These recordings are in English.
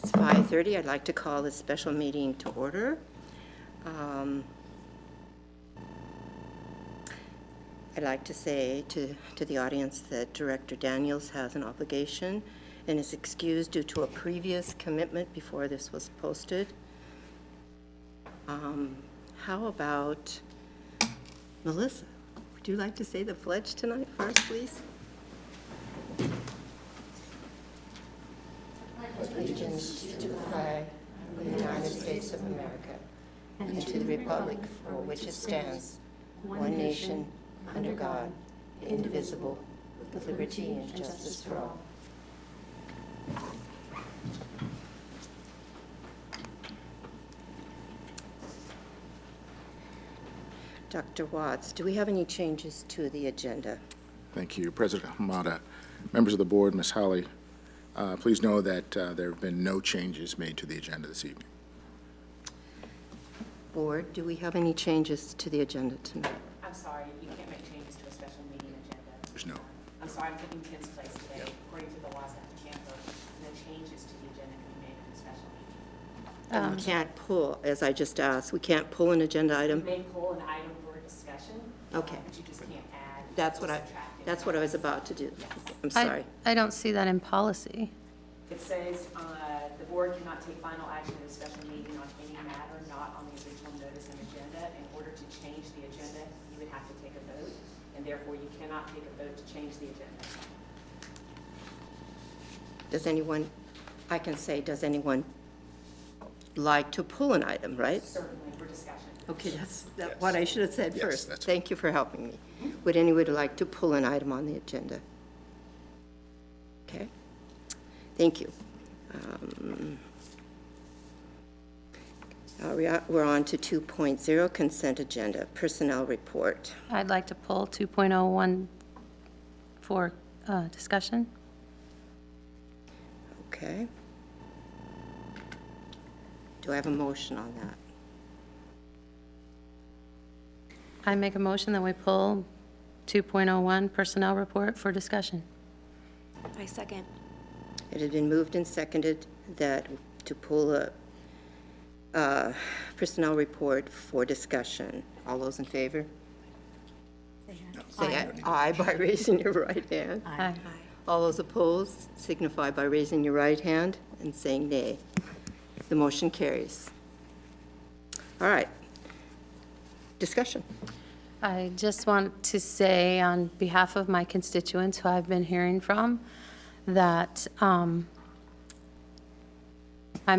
It's 5:30. I'd like to call this special meeting to order. I'd like to say to the audience that Director Daniels has an obligation and is excused due to a previous commitment before this was posted. How about Melissa? Would you like to say the pledge tonight first, please? Allegiance to the flag of the United States of America and to the republic for which it stands, one nation, under God, indivisible, with liberty and justice for all. Dr. Watts, do we have any changes to the agenda? Thank you, President Hamada. Members of the board, Ms. Holly, please know that there have been no changes made to the agenda this evening. Board, do we have any changes to the agenda tonight? I'm sorry, you can't make changes to a special meeting agenda. There's no. I'm sorry, I'm taking Tim's place today. According to the laws, I can't vote. No changes to the agenda can be made in a special meeting. We can't pull, as I just asked, we can't pull an agenda item? You may pull an item for a discussion, Okay. but you just can't add. That's or what subtract I was about to do. Yes. I'm sorry. I don't see that in policy. It says the board cannot take final action at a special meeting on any matter not on the original notice and agenda. In order to change the agenda, you would have to take a vote, and therefore you cannot take a vote to change the agenda. Does anyone, I can say, does anyone like to pull an item, right? Certainly for discussion. Okay, that's what I should have said Yes, first. that's Thank you for helping me. Would anyone like to pull an item on the agenda? Okay, thank you. We're on to 2.0, consent agenda, personnel report. I'd like to pull 2.01 for discussion. Okay. Do I have a motion on that? I make a motion that we pull 2.01 personnel report for discussion. I second. It had been moved and seconded that to pull a personnel report for discussion. All those in favor? Say aye by raising your right hand. Aye. All those opposed signify by raising your right hand and saying nay. The motion carries. All right. Discussion. I just want to say on behalf of my constituents who I've been hearing from that I'm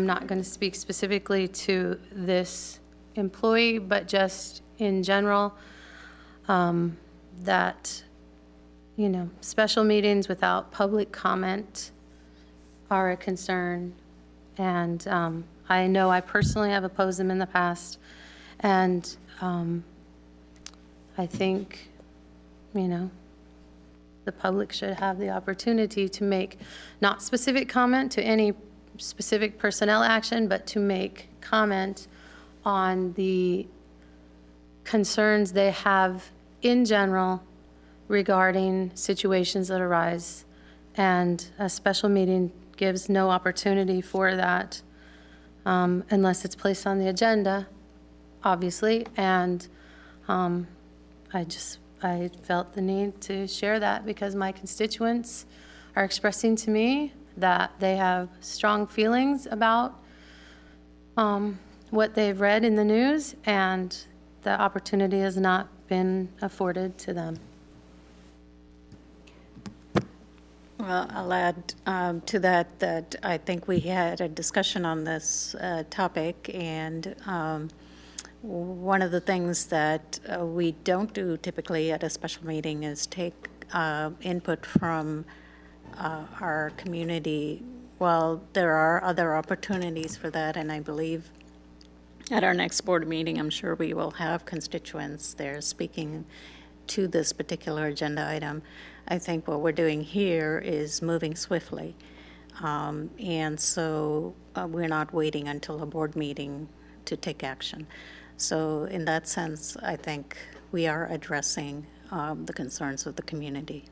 not going to speak specifically to this employee, but just in general, that, you know, special meetings without public comment are a concern. And I know I personally have opposed them in the past. And I think, you know, the public should have the opportunity to make not specific comment to any specific personnel action, but to make comment on the concerns they have in general regarding situations that arise. And a special meeting gives no opportunity for that unless it's placed on the agenda, obviously. And I felt the need to share that because my constituents are expressing to me that they have strong feelings about what they've read in the news, and the opportunity has not been afforded to them. Well, I'll add to that I think we had a discussion on this topic, and one of the things that we don't do typically at a special meeting is take input from our community. Well, there are other opportunities for that, and I believe at our next board meeting, I'm sure we will have constituents there speaking to this particular agenda item. I think what we're doing here is moving swiftly. And so we're not waiting until a board meeting to take action. So in that sense, I think we are addressing the concerns of the community.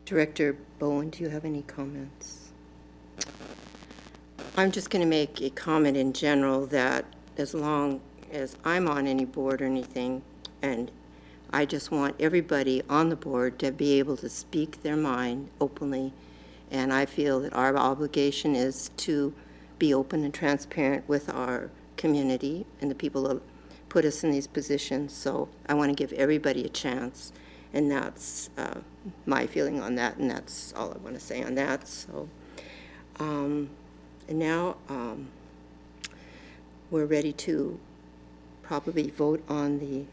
Director Bowen, do you have any comments? I'm just going to make a comment in general that as long as I'm on any board or anything, and I just want everybody on the board to be able to speak their mind openly, and I feel that our obligation is to be open and transparent with our community and the people that put us in these positions. So I want to give everybody a chance, and that's my feeling on that, and that's all I want to say on that. So, and now we're ready to probably vote on the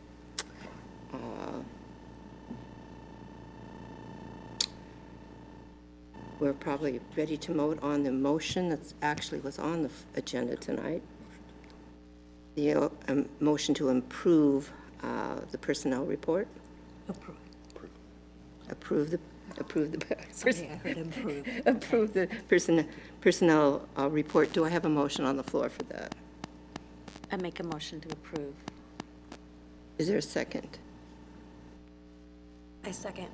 we're probably ready to vote on the motion that actually was on the agenda tonight. The motion to improve the personnel report. Approve the Sorry, I heard improve. approve the personnel report. Do I have a motion on the floor for that? I make a motion to approve. Is there a second? I second.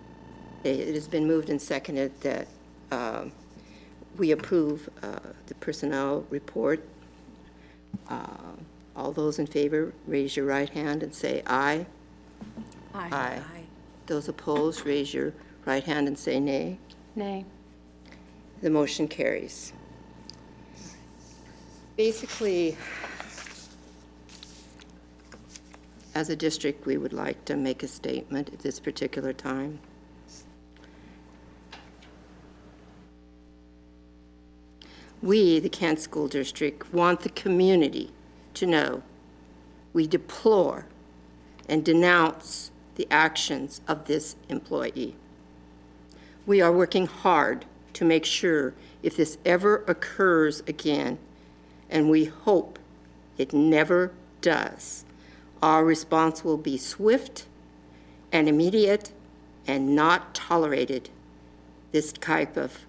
It has been moved and seconded that we approve the personnel report. All those in favor, raise your right hand and say aye. Aye. Those opposed, raise your right hand and say nay. Nay. The motion carries. Basically, as a district, we would like to make a statement at this particular time. We, the Kent School District, want the community to know we deplore and denounce the actions of this employee. We are working hard to make sure if this ever occurs again, and we hope it never does, our response will be swift and immediate and not tolerated this type of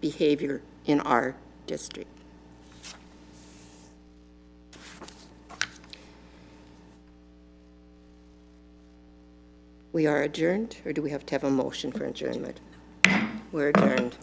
behavior in our district. We are adjourned, or do we have to have a motion for adjournment? We're adjourned.